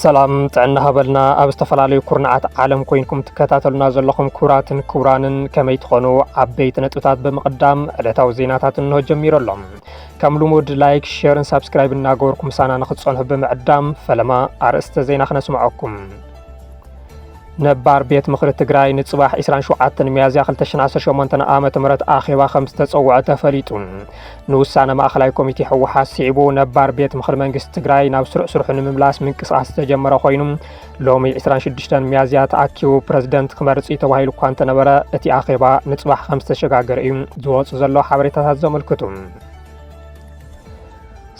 ሰላም ጥዕና ሃበልና ኣብ ዝተፈላለዩ ኩርናዓት ዓለም ኮይንኩም ትከታተሉና ዘለኹም ኩራትን ክቡራንን ከመይ ትኾኑ ዓበይቲ ነጥብታት ብምቕዳም ዕለታዊ ዜናታት እንሆ ጀሚሮሎም ከም ልሙድ ላይክ ሼርን ሳብስክራይብ እናገበርኩም ሳና ንኽትጸንሑ ብምዕዳም ፈለማ ኣርእስተ ዜና ክነስምዐኩም ነባር ቤት ምኽሪ ትግራይ ንጽባሕ 27 ሚያዝያ 2018 ዓመተ ምህረት ኣኼባ ከም ዝተጸውዐ ተፈሊጡ ንውሳነ ማእኸላይ ኮሚቴ ህወሓት ሲዒቡ ነባር ቤት ምኽሪ መንግስቲ ትግራይ ናብ ስሩዕ ንምምላስ ምንቅስቓስ ዝተጀመረ ኮይኑ ሎሚ 26 ሚያዝያ ተኣኪቡ ፕረዚደንት ክመርጽ ተባሂሉ እኳ እንተነበረ እቲ ኣኼባ ንጽባሕ ከም ዝተሸጋገረ እዩ ዝወፁ ዘሎ ሓበሬታታት ዘመልክቱ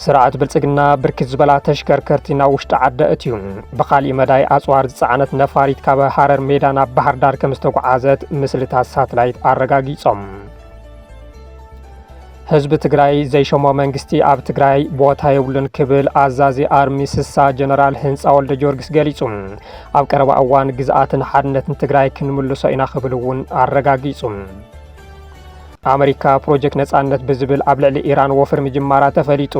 ስርዓት ብልጽግና ብርክት ዝበላ ተሽከርከርቲ ናብ ውሽጢ ዓዲ እትዩ ብኻሊእ መዳይ ኣጽዋር ዝጸዓነት ነፋሪት ካብ ሃረር ሜዳ ናብ ባህር ዳር ከም ዝተጓዓዘት ምስልታት ሳተላይት ኣረጋጊጾም ህዝቢ ትግራይ ዘይሸሞ መንግስቲ ኣብ ትግራይ ቦታ የብሉን ክብል ኣዛዚ ኣርሚ ስሳ ጀነራል ህንፃ ወልደ ጊዮርጊስ ገሊጹ ኣብ ቀረባ እዋን ግዝኣትን ሓድነትን ትግራይ ክንምልሶ ኢና ክብል እውን ኣረጋጊጹ ኣሜሪካ ፕሮጀክት ነጻነት ብዝብል ኣብ ልዕሊ ኢራን ወፍሪ ምጅማራ ተፈሊጡ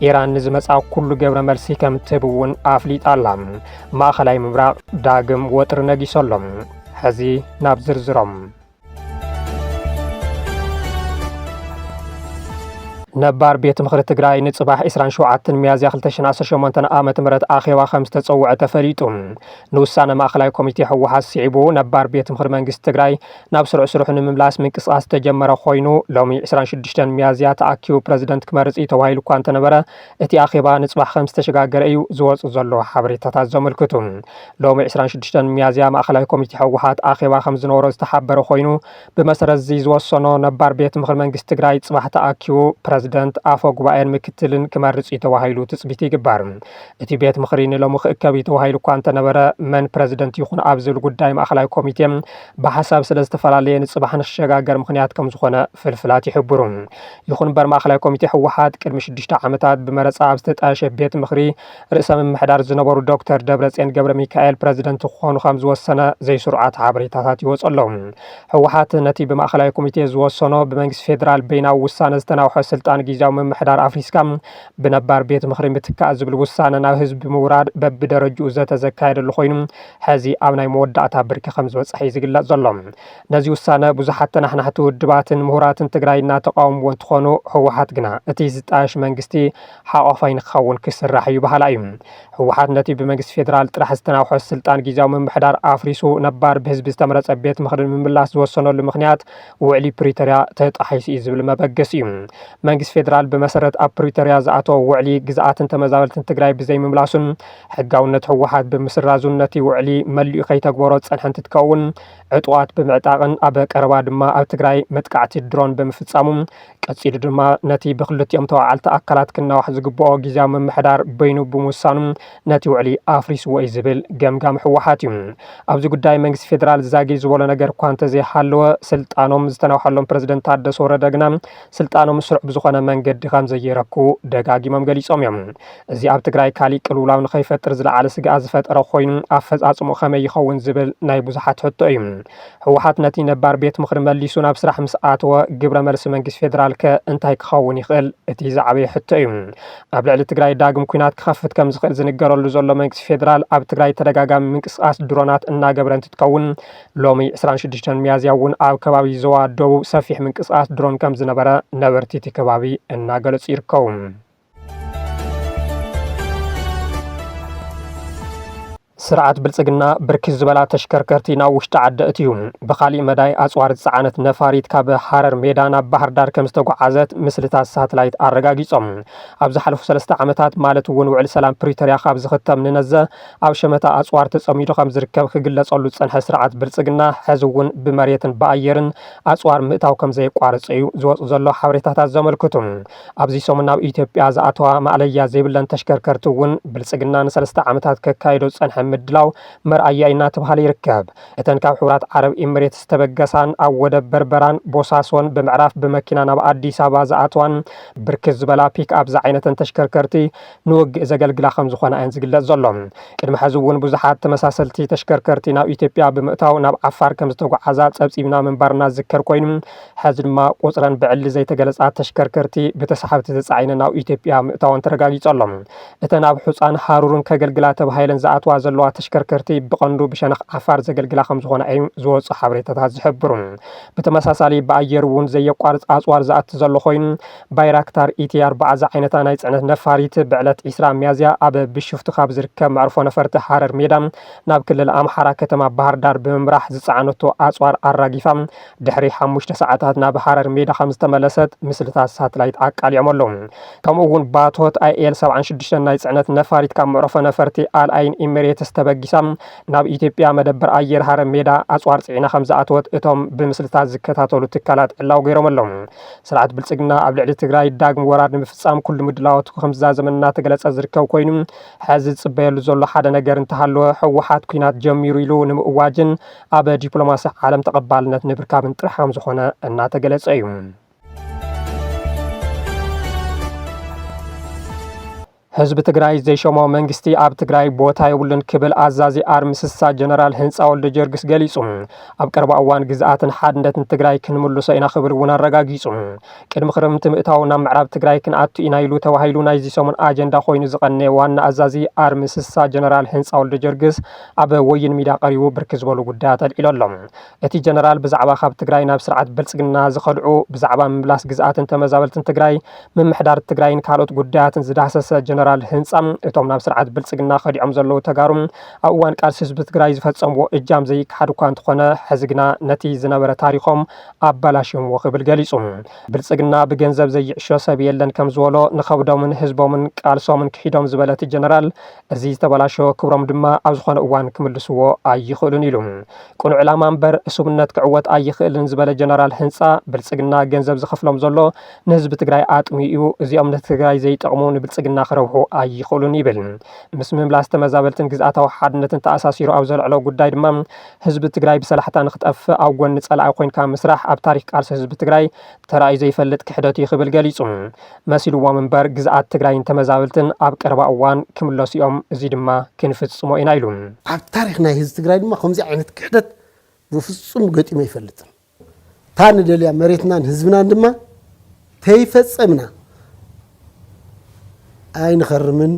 ኢራን ንዝመጻ ኩሉ ገብረ መልሲ ከም ትህብ እውን ኣፍሊጣላ ማእኸላይ ምብራቕ ዳግም ወጥሪ ነጊሶሎም ሕዚ ናብ ዝርዝሮም ነባር ቤት ምኽሪ ትግራይ ንጽባሕ 27 ሚያዝያ 2018 ዓመተ ምህረት ኣኼባ ከም ዝተጸውዐ ተፈሊጡ ንውሳነ ማእኸላይ ኮሚቴ ህወሓት ሲዒቡ ነባር ቤት ምኽሪ መንግስቲ ትግራይ ናብ ስሩዕ ንምምላስ ምንቅስቓስ ዝተጀመረ ኮይኑ ሎሚ 26 ሚያዝያ ተኣኪቡ ፕረዚደንት ክመርጽ ተባሂሉ እኳ እንተነበረ እቲ ኣኼባ ንጽባሕ ከም ዝተሸጋገረ እዩ ዝወፁ ዘሎ ሓበሬታታት ዘመልክቱ ሎሚ 26 ሚያዝያ ማእኸላይ ኮሚቴ ህወሓት ኣኼባ ከም ዝነበሮ ዝተሓበረ ኮይኑ ብመሰረት እዚ ዝወሰኖ ነባር ቤት ምኽሪ መንግስቲ ትግራይ ጽባሕ ተኣኪቡ ፕረዚደንት ኣፈ ጉባኤን ምክትልን ክመርጽ ተባሂሉ ትጽቢት ይግበር እቲ ቤት ምኽሪ ንሎሚ ክእከብ ተባሂሉ እኳ እንተነበረ መን ፕረዚደንት ይኹን ኣብ ዝብል ጉዳይ ማእኸላይ ኮሚቴ ብሓሳብ ስለ ዝተፈላለየ ንጽባሕ ንኽሸጋገር ምኽንያት ከም ዝኾነ ፍልፍላት ይሕብሩ ይኹን እምበር ማእኸላይ ኮሚቴ ህወሓት ቅድሚ 6 ዓመታት ብመረጻ ኣብ ዝተጣየሸ ቤት ምኽሪ ርእሰ ምምሕዳር ዝነበሩ ዶክተር ደብረጽዮን ገብረ ሚካኤል ፕረዚደንት ክኾኑ ከም ዝወሰነ ዘይስሩዓት ሓበሬታታት ይወጸሎም ህወሓት ነቲ ብማእኸላይ ኮሚቴ ዝወሰኖ ብመንግስቲ ፌደራል በይናዊ ውሳነ ዝተናውሐ ስልጣን ጊዜያዊ ምምሕዳር ኣፍሪስካ ብነባር ቤት ምኽሪ ምትካእ ዝብል ውሳነ ናብ ህዝቢ ምውራድ በብደረጅኡ ዘተዘካየደሉ ኮይኑ ሕዚ ኣብ ናይ መወዳእታ ብርኪ ከም ዝበፅሐ ዝግለጽ ዘሎ ነዚ ውሳነ ብዙሓት ተናሕናሕቲ ውድባትን ምሁራትን ትግራይ እናተቃወምዎ እንትኾኑ ህወሓት ግና እቲ ዝጣየሽ መንግስቲ ሓቆፋይ ንክኸውን ክስራሕ እዩ ባህላ እዩ ህወሓት ነቲ ብመንግስቲ ፌደራል ጥራሕ ዝተናውሐ ስልጣን ጊዜያዊ ምምሕዳር ኣፍሪሱ ነባር ብህዝቢ ዝተመረጸ ቤት ምኽሪ ምምላስ ዝወሰነሉ ምኽንያት ውዕሊ ፕሪቶርያ ተጣሒሱ እዩ ዝብል መበገሲ እዩ መንግስቲ ፌደራል በመሰረት ኣብ ፕሪቶርያ ዝኣተወ ውዕሊ ግዝኣትን ተመዛበልትን ትግራይ ብዘይ ምምላሱን ሕጋውነት ህወሓት ብምስራዙን ነቲ ውዕሊ መሊኡ ከይተግበሮ ፀንሐ እንትትከውን ዕጡዋት ብምዕጣቕን ኣብ ቀረባ ድማ ኣብ ትግራይ መጥቃዕቲ ድሮን ብምፍጻሙ ቀፂሉ ድማ ነቲ ብክልቲኦም ተዋዓልቲ ኣካላት ክናዋሕ ዝግብኦ ጊዜያዊ ምምሕዳር በይኑ ብምውሳኑ ነቲ ውዕሊ ኣፍሪስዎ እዩ ዝብል ገምጋም ህወሓት እዩ ኣብዚ ጉዳይ መንግስቲ ፌደራል ዛጊል ዝበሎ ነገር እኳ እንተዘይሃለወ ስልጣኖም ዝተናውሐሎም ፕረዚደንት ታደሰ ወረደ ግና ስልጣኖም ስሩዕ ብዝኾነ መንገዲ ከም ዘየረኩ ደጋጊሞም ገሊጾም እዮም እዚ ኣብ ትግራይ ካሊእ ቅልውላው ንኸይፈጥር ዝለዓለ ስግኣት ዝፈጠረ ኮይኑ ኣፈጻጽሙ ከመይ ይኸውን ዝብል ናይ ብዙሓት ሕቶ እዩ ህወሓት ነቲ ነባር ቤት ምኽሪ መሊሱ ናብ ስራሕ ምስ ኣተወ ግብረ መልሲ መንግስቲ ፌደራል እንታይ ክኸውን ይኽእል እቲ ዝዓበየ ሕቶ እዩ ኣብ ልዕሊ ትግራይ ዳግም ኩናት ክኸፍት ከም ዝኽእል ዝንገረሉ ዘሎ መንግስቲ ፌደራል ኣብ ትግራይ ተደጋጋሚ ምንቅስቓስ ድሮናት እናገበረ እንትትከውን ሎሚ 26 ሚያዝያ እውን ኣብ ከባቢ ዞባ ደቡብ ሰፊሕ ምንቅስቓስ ድሮን ከም ዝነበረ ነበርቲ እቲ ከባቢ እናገለጹ ይርከቡ ስርዓት ብልጽግና ብርክት ዝበላ ተሽከርከርቲ ናብ ውሽጢ ዓዲ እትዩ ብኻሊእ መዳይ ኣጽዋር ዝጸዓነት ነፋሪት ካብ ሃረር ሜዳ ናብ ባህር ዳር ከም ዝተጓዓዘት ምስልታት ሳተላይት ኣረጋጊጾም ኣብ ዝሓለፉ 3 ዓመታት ማለት እውን ውዕሊ ሰላም ፕሪቶርያ ካብ ዝኽተም ንነዘ ኣብ ሸመታ ኣጽዋር ተጸሚዱ ከም ዝርከብ ክግለጸሉ ዝጸንሐ ስርዓት ብልጽግና ሕዚ እውን ብመሬትን ብኣየርን ኣጽዋር ምእታው ከም ዘየቋርጽ እዩ ዝወፁ ዘሎ ሓበሬታታት ዘመልክቱ ኣብዚ ሰሙን ናብ ኢትዮጵያ ዝኣተዋ ማዕለያ ዘይብለን ተሽከርከርቲ እውን ብልጽግና ን3 ዓመታት ከካይዶ ዝጸንሐ ምድላው መርኣያ እናተባሃለ ይርከብ። እተን ካብ ሕቡራት ዓረብ ኤምሬትስ ዝተበገሳን ኣብ ወደብ በርበራን ቦሳሶን ብምዕራፍ ብመኪና ናብ ኣዲስ ኣበባ ዝኣትዋን ብርክት ዝበላ ፒክኣፕ ዝዓይነተን ተሽከርከርቲ ንውግእ ዘገልግላ ከም ዝኾና እየን ዝግለጽ ዘሎ። ቅድሚ ሕዚ እውን ብዙሓት ተመሳሰልቲ ተሽከርከርቲ ናብ ኢትዮጵያ ብምእታው ናብ ዓፋር ከም ዝተጓዓዛ ጸብጺብና ምንባርና ዝዝከር ኮይኑ ሕዚ ድማ ቁጽረን ብዕሊ ዘይተገለጻ ተሽከርከርቲ ብተሰሓብቲ ተጻዒነ ናብ ኢትዮጵያ ምእታወን ተረጋጊጹ ኣሎ። እተን ኣብ ሑጻን ሃሩርን ከገልግላ ተባሂለን ዝኣትዋ ዘለዋ ተሽከርከርቲ ብቐንዱ ብሸነኽ ዓፋር ዘገልግላ ከም ዝኾና እዩ ዝወጹ ሓበሬታታት ዝሕብሩ። ብተመሳሳሊ ብኣየር እውን ዘየቋርጽ ኣጽዋር ዝኣቱ ዘሎ ኮይኑ ባይራክታር ኢቲ4 ዝዓይነታ ናይ ጽዕነት ነፋሪት ብዕለት 20 ሚያዝያ ኣብ ቢሾፍቱ ካብ ዝርከብ መዕርፎ ነፈርቲ ሓረር ሜዳ ናብ ክልል ኣምሓራ ከተማ ባህር ዳር ብምምራሕ ዝጸዓነቶ ኣጽዋር ኣራጊፋ ድሕሪ 5 ሰዓታት ናብ ሓረር ሜዳ ከም ዝተመለሰት ምስልታት ሳተላይት ኣቃሊዖም ኣለዉ። ከምኡ እውን ባቶት አይኤል 76 ናይ ጽዕነት ነፋሪት ካብ መዕርፎ ነፈርቲ ኣልአይን ኤሚሬትስ ተበጊሳ ናብ ኢትዮጵያ መደበር ኣየር ሓረር ሜዳ ኣጽዋር ጽዒና ከም ዝኣተወት እቶም ብምስልታት ዝከታተሉ ትካላት ዕላው ገይሮም ኣለዉ። ስርዓት ብልጽግና ኣብ ልዕሊ ትግራይ ዳግም ወራር ንምፍጻም ኩሉ ምድላዋቱ ከም ዝዛዘመና ተገለጸ ዝርከብ ኮይኑ ሕዚ ዝጽበየሉ ዘሎ ሓደ ነገር እንተሃለወ ሕወሓት ኩናት ጀሚሩ ኢሉ ንምእዋጅን ኣብ ዲፕሎማሲ ዓለም ተቐባልነት ንምርካብን ጥራሕ ከም ዝኾነ እናተገለጸ እዩ። ህዝቢ ትግራይ ዘይሾመው መንግስቲ ኣብ ትግራይ ቦታ የብሉን ክብል ኣዛዚ ኣርሚ ስሳ ጀነራል ህንፃ ወልደ ጀርግስ ገሊጹ። ኣብ ቀረባ እዋን ግዝኣትን ሓድነትን ትግራይ ክንምልሶ ኢና ክብል እውን ኣረጋጊጹ። ቅድሚ ክረምቲ ምእታው ናብ ምዕራብ ትግራይ ክንኣቱ ኢና ኢሉ ተባሂሉ ናይዚ ሰሙን ኣጀንዳ ኮይኑ ዝቐነየ ዋና ኣዛዚ ኣርሚ ስሳ ጀነራል ህንፃ ወልደ ጀርግስ ኣብ ወይን ሚድያ ቀሪቡ ብርክት ዝበሉ ጉዳያት ኣልዒሉ ኣሎ። እቲ ጀነራል ብዛዕባ ካብ ትግራይ ናብ ስርዓት ብልጽግና ዝኸድዑ ብዛዕባ ምምላስ ግዝኣትን ተመዛበልትን ትግራይ ምምሕዳር ትግራይን ካልኦት ጉዳያትን ዝዳሰሰ ጀነራል ህንፃም እቶም ናብ ስርዓት ብልጽግና ኸዲዖም ዘለዉ ተጋሩ ኣብ እዋን ቃልሲ ህዝቢ ትግራይ ዝፈጸምዎ እጃም ዘይከሓድ እኳ እንተኾነ ሕዚ ግና ነቲ ዝነበረ ታሪኾም ኣባላሽምዎ ክብል ገሊጹ። ብልጽግና ብገንዘብ ዘይዕሾ ሰብ የለን ከም ዝበሎ ንኸብዶምን ህዝቦምን ቃልሶምን ክሒዶም ዝበለት ጀነራል እዚ ዝተበላሾ ክብሮም ድማ ኣብ ዝኾነ እዋን ክምልስዎ ኣይኽእሉን ኢሉ። ቁኑዕ ዕላማ እምበር እሱብነት ክዕወት ኣይኽእልን ዝበለ ጀነራል ህንፃ ብልጽግና ገንዘብ ዝኸፍሎም ዘሎ ንህዝቢ ትግራይ ኣጥሚ እዩ፣ እዚኦም ንትግራይ ዘይጠቕሙ ንብልጽግና ክረብሑ ኣይኽእሉን ይብል። ምስ ምምላስ ተመዛበልትን ግዝኣታዊ ሓድነትን ተኣሳሲሩ ኣብ ዘልዕሎ ጉዳይ ድማ ህዝቢ ትግራይ ብሰላሕታ ንኽጠፍእ ኣብ ጎኒ ጸላኢ ኮይንካ ምስራሕ ኣብ ታሪክ ቃልሲ ህዝቢ ትግራይ ተራእዩ ዘይፈልጥ ክሕደት እዩ ክብል ገሊጹ። መሲልዎም እምበር ግዝኣት ትግራይን ተመዛበልትን ኣብ ቀረባ እዋን ክምለሱ እዮም፣ እዚ ድማ ክንፍጽሞ ኢና ኢሉ። ኣብ ታሪክ ናይ ህዝቢ ትግራይ ድማ ከምዚ ዓይነት ክሕደት ብፍጹም ገጢሙ ኣይፈልጥን። ታ ንደልያ መሬትናን ህዝብናን ድማ ተይፈጸምና ኣይንኸርምን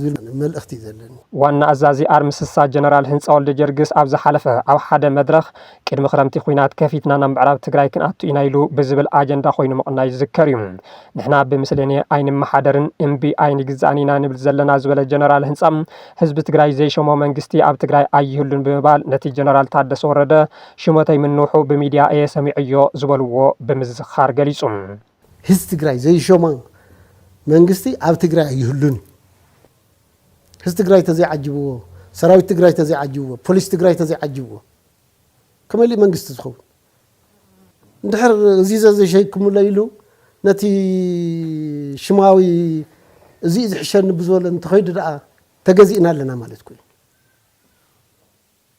ዝብል መልእኽቲ ዘለኒ ዋና ኣዛዚ ኣርሚ ስሳ ጀነራል ህንፃ ወልደ ጀርግስ ኣብ ዝሓለፈ ኣብ ሓደ መድረኽ ቅድሚ ክረምቲ ኩናት ከፊትና ናብ ምዕራብ ትግራይ ክንኣቱ ኢና ኢሉ ብዝብል ኣጀንዳ ኮይኑ ምቕናይ ዝዝከር እዩ። ንሕና ብምስለኔ ኣይንመሓደርን እምቢ ኣይንግዛእን ኢና ንብል ዘለና ዝበለ ጀነራል ህንፃ ህዝቢ ትግራይ ዘይሾሞ መንግስቲ ኣብ ትግራይ ኣይህሉን ብምባል ነቲ ጀነራል ታደሰ ወረደ ሽመተይ ምንውሑ ብሚድያ እየ ሰሚዕዮ ዝበልዎ ብምዝኻር ገሊጹ። ህዝቢ ትግራይ ዘይሾሞ መንግስቲ ኣብ ትግራይ ኣይህሉን፣ ህዝቢ ትግራይ ተዘይዓጅብዎ፣ ሰራዊት ትግራይ ተዘይዓጅብዎ፣ ፖሊስ ትግራይ ተዘይዓጅብዎ ከመይ መንግስቲ ዝኸውን? እንድሕር እዚ ዘይሸክሙለ ኢሉ ነቲ ሽማዊ እዚ ዝሕሸኒ ብዝበለ እንተኸይዱ ደኣ ተገዚእና ኣለና ማለት ኮይኑ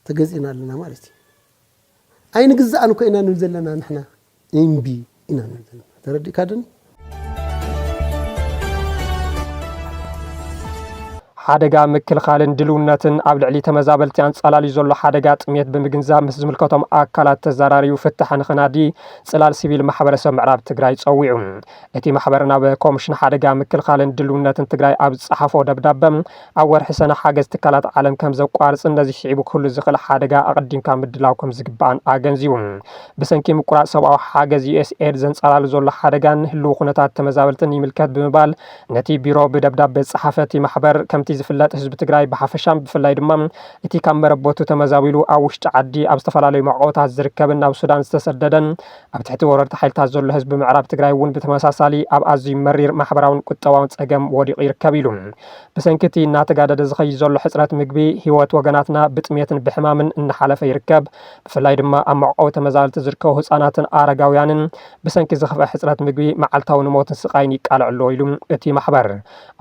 ተገዚእና ኣለና ማለት እዩ። ኣይንግዛእን እኮ ኢና ንብል ዘለና ንሕና እምቢ ኢና ንብል ዘለና ተረዲእካ ድኒ ሓደጋ ምክልኻልን ድልውነትን ኣብ ልዕሊ ተመዛበልቲ ኣንጻላልዩ ዘሎ ሓደጋ ጥሜት ብምግንዛብ ምስ ዝምልከቶም ኣካላት ተዘራርዩ ፍትሕ ንኽናዲ ጽላል ሲቪል ማሕበረሰብ ምዕራብ ትግራይ ጸዊዑ። እቲ ማሕበር ናብ ኮሚሽን ሓደጋ ምክልኻልን ድልውነትን ትግራይ ኣብ ዝጸሓፎ ደብዳበ ኣብ ወርሒ ሰነ ሓገዝ ትካላት ዓለም ከም ዘቋርጽን ነዚ ሽዒቡ ክህሉ ዝኽእል ሓደጋ ኣቐዲምካ ምድላው ከም ዝግባእን ኣገንዚቡ። ብሰንኪ ምቁራጽ ሰብኣዊ ሓገዝ ዩኤስኤድ ዘንጻላሉ ዘሎ ሓደጋን ህልው ኩነታት ተመዛበልትን ይምልከት ብምባል ነቲ ቢሮ ብደብዳቤ ዝጸሓፈ እቲ ማሕበር ከምቲ ዝፍለጥ ህዝቢ ትግራይ ብሓፈሻም ብፍላይ ድማ እቲ ካብ መረቦቱ ተመዛቢሉ ኣብ ውሽጢ ዓዲ ኣብ ዝተፈላለዩ መዕቆታት ዝርከብን ናብ ሱዳን ዝተሰደደን ኣብ ትሕቲ ወረርቲ ሓይልታት ዘሎ ህዝቢ ምዕራብ ትግራይ እውን ብተመሳሳሊ ኣብ ኣዝዩ መሪር ማሕበራውን ቁጠባውን ፀገም ወዲቑ ይርከብ ኢሉ። ብሰንኪቲ እናተጋደደ ዝኸይድ ዘሎ ሕፅረት ምግቢ ህይወት ወገናትና ብጥሜትን ብሕማምን እናሓለፈ ይርከብ። ብፍላይ ድማ ኣብ መዕቆቢ ተመዛበልቲ ዝርከቡ ህፃናትን ኣረጋውያንን ብሰንኪ ዝኸፍአ ሕፅረት ምግቢ መዓልታዊ ንሞትን ስቃይን ይቃልዕ ኣሎ ኢሉ እቲ ማሕበር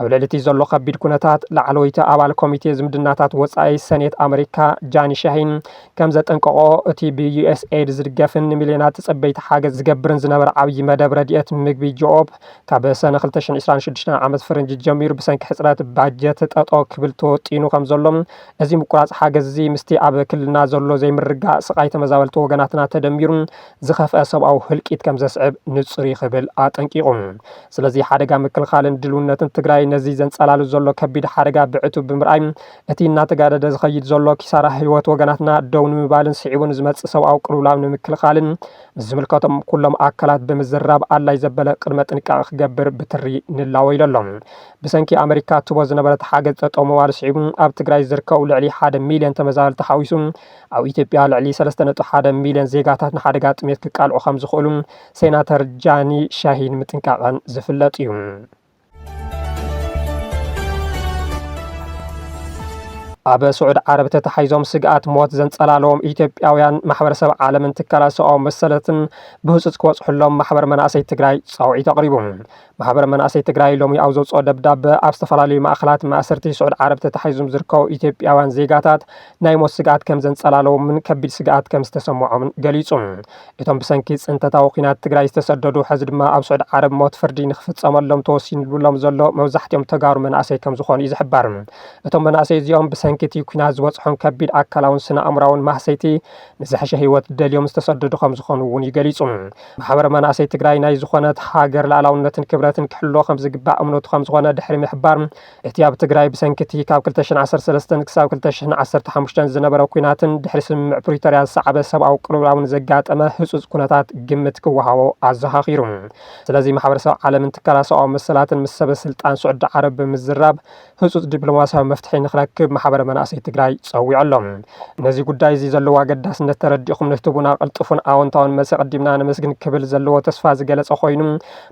ኣብ ልዕሊ እቲ ዘሎ ከቢድ ኩነታት ላዕለወይቲ ኣባል ኮሚቴ ዝምድናታት ወጻኢ ሰኔት ኣሜሪካ ጃኒ ሻሂን ከም ዘጠንቀቆ እቲ ብዩኤስኤድ ዝድገፍን ሚልዮናት ጽበይቲ ሓገዝ ዝገብርን ዝነበረ ዓብይ መደብ ረድኤት ምግቢ ጆብ ካብ ሰነ 2026 ዓመት ፈረንጂ ጀሚሩ ብሰንኪ ሕጽረት ባጀት ጠጦ ክብል ተወጢኑ ከም ዘሎ እዚ ምቁራጽ ሓገዝ እዚ ምስቲ ኣብ ክልልና ዘሎ ዘይምርጋእ ስቃይ ተመዛበልቲ ወገናትና ተደሚሩ ዝኸፍአ ሰብኣዊ ህልቂት ከም ዘስዕብ ንጹር ይኽብል ኣጠንቂቁ ስለዚ ሓደጋ ምክልኻልን ድልውነትን ትግራይ ነዚ ዘንጸላሉ ዘሎ ከቢድ ሓደጋ ብዕቱ ብምርኣይ እቲ እናተጋደደ ዝኸይድ ዘሎ ኪሳራ ህይወት ወገናትና ደው ንምባልን ስዒቡን ዝመጽእ ሰብኣዊ ቅልውላው ንምክልኻልን ዝምልከቶም ኩሎም ኣካላት ብምዝራብ ኣድላይ ዘበለ ቅድመ ጥንቃቐ ክገብር ብትሪ ንላወ ኢሎም ብሰንኪ ኣሜሪካ ትቦ ዝነበረት ሓገዝ ጠጠው ምባል ስዒቡ ኣብ ትግራይ ዝርከቡ ልዕሊ 1 ሚልዮን ተመዛበልቲ ሓዊሱ ኣብ ኢትዮጵያ ልዕሊ 3.1 ሚልዮን ዜጋታት ንሓደጋ ጥሜት ክቃልዑ ከም ዝኽእሉ ሴናተር ጃኒ ሻሂን ምጥንቃቐን ዝፍለጥ እዩ። ኣብ ስዑድ ዓረብ ተተሓይዞም ስግኣት ሞት ዘንጸላለዎም ኢትዮጵያውያን ማሕበረሰብ ዓለምን ትካላት ሰብኣዊ መሰለትን ብህፁፅ ክወጽሑሎም ማሕበር መናእሰይ ትግራይ ጻውዒት ኣቕሪቡ ማሕበር መናእሰይ ትግራይ ሎሚ ኣብ ዘውፅኦ ደብዳቤ ኣብ ዝተፈላለዩ ማእኸላት ማእሰርቲ ስዑድ ዓረብ ተተሓይዞም ዝርከቡ ኢትዮጵያውያን ዜጋታት ናይ ሞት ስግኣት ከም ዘንጸላለዎምን ከቢድ ስግኣት ከም ዝተሰምዖምን ገሊጹ እቶም ብሰንኪ ጽንተታዊ ኩናት ትግራይ ዝተሰደዱ ሕዚ ድማ ኣብ ስዑድ ዓረብ ሞት ፍርዲ ንኽፍጸመሎም ተወሲኑሎም ዘሎ መብዛሕትኦም ተጋሩ መናእሰይ ከም ዝኾኑ እዩ ዝሕበር እቶም መናእሰይ እዚኦም ብሰንኪ እቲ ኩናት ዝበጽሖም ከቢድ ኣካላውን ስነ ኣእምራውን ማህሰይቲ ንዝሕሸ ህይወት ደልዮም ዝተሰደዱ ከም ዝኾኑ እውን ይገሊጹ ማሕበር መናእሰይ ትግራይ ናይ ዝኾነት ሃገር ላዕላውነትን ክብረትን ክሕሎ ከም ዝግባእ እምነቱ ከም ዝኾነ ድሕሪ ምሕባር እቲ ኣብ ትግራይ ብሰንኪ እቲ ካብ 2013 ክሳብ 2015 ዝነበረ ኩናትን ድሕሪ ስምምዕ ፕሪቶርያ ዝሰዓበ ሰብኣዊ ቅልውላውን ዘጋጠመ ህፁፅ ኩነታት ግምት ክወሃቦ ኣዘኻኺሩ ስለዚ ማሕበረሰብ ዓለምን ትካላት ሰብኣዊ መሰላትን ምስ ሰበ ስልጣን ስዑድ ዓረብ ብምዝራብ ህፁፅ ዲፕሎማስያዊ መፍትሒ ንኽረክብ ማሕበር መናእሰይ ትግራይ ጸዊዑ ኣሎም ነዚ ጉዳይ እዚ ዘለዎ ኣገዳስነት ተረዲእኹም ንትቡና ቅልጡፍን ኣወንታውን መልሲ ቀዲምና ነመስግን ክብል ዘለዎ ተስፋ ዝገለጸ ኮይኑ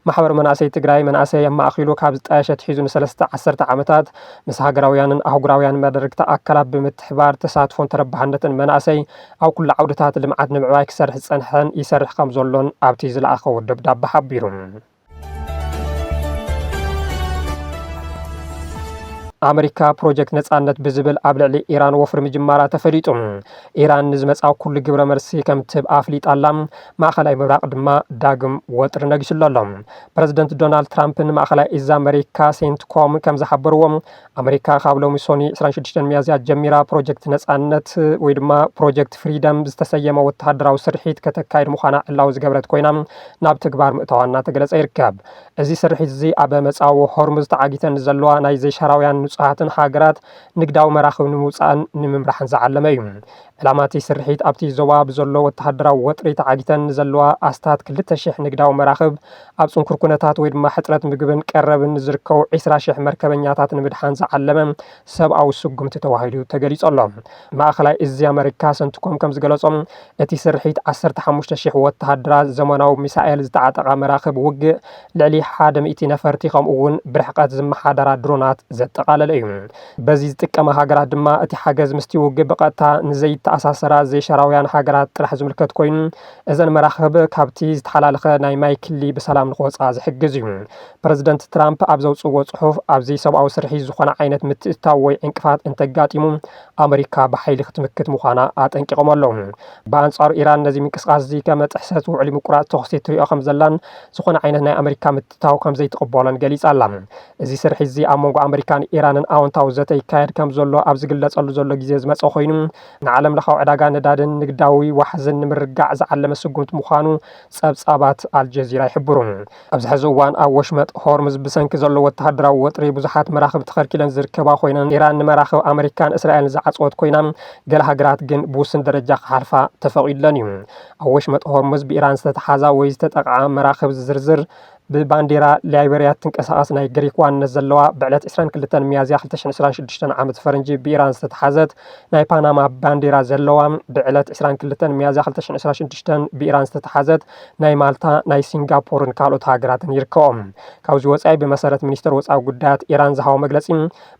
ማሕበር መናእሰይ ትግራይ መናእሰይ ኣማእኺሉ ካብ ዝጣየሸት ሒዙ ን3 ዓመታት ምስ ሃገራውያንን ኣህጉራውያን መደረግቲ ኣካላት ብምትሕባር ተሳትፎን ተረባሕነትን መናእሰይ ኣብ ኩሉ ዓውድታት ልምዓት ንምዕባይ ክሰርሕ ዝጸንሐን ይሰርሕ ከም ዘሎን ኣብቲ ዝለኣኸ ደብዳቤ ሓቢሩ ኣሜሪካ ፕሮጀክት ነጻነት ብዝብል ኣብ ልዕሊ ኢራን ወፍሪ ምጅማራ ተፈሊጡ ኢራን ንዝመጻው ኩሉ ግብረ መልሲ ከም ትብ ኣፍሊጣላ ማእኸላይ ምብራቕ ድማ ዳግም ወጥሪ ነጊሱሎ ኣሎ ፕረዚደንት ዶናልድ ትራምፕን ማእኸላይ እዝ ኣሜሪካ ሴንትኮም ከም ዝሓበርዎም ኣሜሪካ ካብ ሎሚ ሶኒ 26 ሚያዝያ ጀሚራ ፕሮጀክት ነጻነት ወይ ድማ ፕሮጀክት ፍሪደም ዝተሰየመ ወተሃደራዊ ስርሒት ከተካይድ ምዃና ዕላው ዝገበረት ኮይና ናብ ተግባር ምእተዋና ተገለጸ ይርከብ እዚ ስርሒት እዚ ኣብ መጻው ሆርሙዝ ተዓጊተን ዘለዋ ናይ ዘይሻራውያን ንጹሃትን ሃገራት ንግዳዊ መራኽብ ንምውፃእን ንምምራሕን ዝዓለመ እዩ ዕላማቲ ስርሒት ኣብቲ ዞባ ብዘሎ ወተሃደራዊ ወጥሪ ተዓጊተን ዘለዋ ኣስታት 200 ንግዳዊ መራኽብ ኣብ ጽንኩር ኩነታት ወይ ድማ ሕፅረት ምግብን ቀረብን ዝርከቡ 20,000 መርከበኛታት ንምድሓን ዝዓለመ ሰብኣዊ ስጉምቲ ተዋሂሉ ተገሊጹ ኣሎ ማእኸላይ እዚ ኣሜሪካ ሰንትኮም ከም ዝገለጾም እቲ ስርሒት 15,000 ወተሃደራት ዘመናዊ ሚሳኤል ዝተዓጠቓ መራኽብ ውግእ ልዕሊ 100 ነፈርቲ ከምኡውን ብርሕቀት ዝመሓደራ ድሮናት ዘጠቃለለ እዩ በዚ ዝጥቀማ ሃገራት ድማ እቲ ሓገዝ ምስቲ ውግእ ብቐጥታ ንዘይተኣሳሰራ ዘይሻራውያን ሃገራት ጥራሕ ዝምልከት ኮይኑ እዘን መራኽብ ካብቲ ዝተሓላለኸ ናይ ማይ ክሊ ብሰላም ንኽወፃ ዝሕግዝ እዩ ፕረዚደንት ትራምፕ ኣብ ዘውፅዎ ጽሑፍ ኣብዚ ሰብኣዊ ስርሒት ዝኾነ ዓይነት ምትእትታው ወይ ዕንቅፋት እንተጋጢሙ ኣሜሪካ ብሓይሊ ክትምክት ምዃና ኣጠንቂቖም ኣለዉ ብኣንጻሩ ኢራን ነዚ ምንቅስቃስ እዚ ከም ጥሕሰት ውዕሊ ምቁራጽ ተኽሲ ትሪኦ ከም ዘላን ዝኾነ ዓይነት ናይ ኣሜሪካ ምትእትታው ከም ዘይተቐበሎን ገሊጻ ኣላ እዚ ስርሒት እዚ ኣብ መንጎ ኣሜሪካን ኢራንን ኣወንታዊ ዘተ ይካየድ ከም ዘሎ ኣብ ዝግለጸሉ ዘሎ ግዜ ዝመጸ ኮይኑ ንዓለም ለኻዊ ዕዳጋ ነዳድን ንግዳዊ ዋሕዝን ንምርጋዕ ዝዓለመ ስጉምቲ ምዃኑ ጸብጻባት ኣልጀዚራ ይሕብሩ ኣብዚ ሕዚ እዋን ኣብ ወሽመጥ ሆርሙዝ ብሰንኪ ዘሎ ወተሃደራዊ ወጥሪ ብዙሓት መራኽብ ተኸልኪለን ዝርከባ ኮይነን ኢራን ንመራኽብ ኣሜሪካን እስራኤልን ዝዓጽወት ኮይና ገለ ሃገራት ግን ብውስን ደረጃ ክሓልፋ ተፈቒድለን እዩ ኣብ ወሽመጥ ሆርሙዝ ብኢራን ዝተተሓዛ ወይ ዝተጠቕዓ መራኽብ ዝርዝር ብባንዴራ ላይቤርያ ትንቀሳቐስ ናይ ግሪክ ዋንነት ዘለዋ ብዕለት 22 ሚያዝያ 2026 ዓመት ፈረንጂ ብኢራን ዝተተሓዘት ናይ ፓናማ ባንዴራ ዘለዋ ብዕለት 22 ሚያዝያ 2026 ብኢራን ዝተተሓዘት ናይ ማልታ ናይ ሲንጋፖርን ካልኦት ሃገራትን ይርከቦም ካብዚ ወጻኢ ብመሰረት ሚኒስትር ወጻኢ ጉዳያት ኢራን ዝሃቦ መግለጺ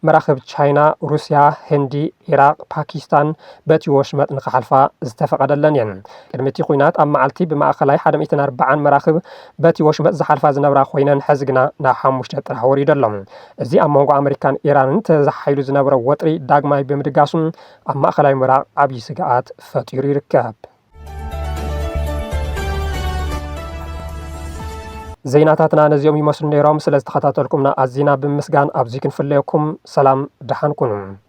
መራኽብ ቻይና ሩስያ ህንዲ ኢራቅ ፓኪስታን በቲ ወሽመጥ ንኽሓልፋ ዝተፈቐደለን እየን ቅድሚ እቲ ኩናት ኣብ መዓልቲ ብማእኸላይ 140 መራኽብ በቲ ወሽመጥ ዝሓልፋ ዝነበራ ኮይነን ሕዚ ግና ናብ 5 ጥራሕ ወሪዱ ኣሎ እዚ ኣብ መንጎ ኣሜሪካን ኢራንን ተዛሓይሉ ዝነበረ ወጥሪ ዳግማይ ብምድጋሱ ኣብ ማእከላይ ምብራቅ ዓብይ ስግኣት ፈጢሩ ይርከብ زيناتنا نزيوم يمسل نيروم سلازت خطاتلكم نا أزينا بمسجان أبزيكن في الليكم سلام دحان كنم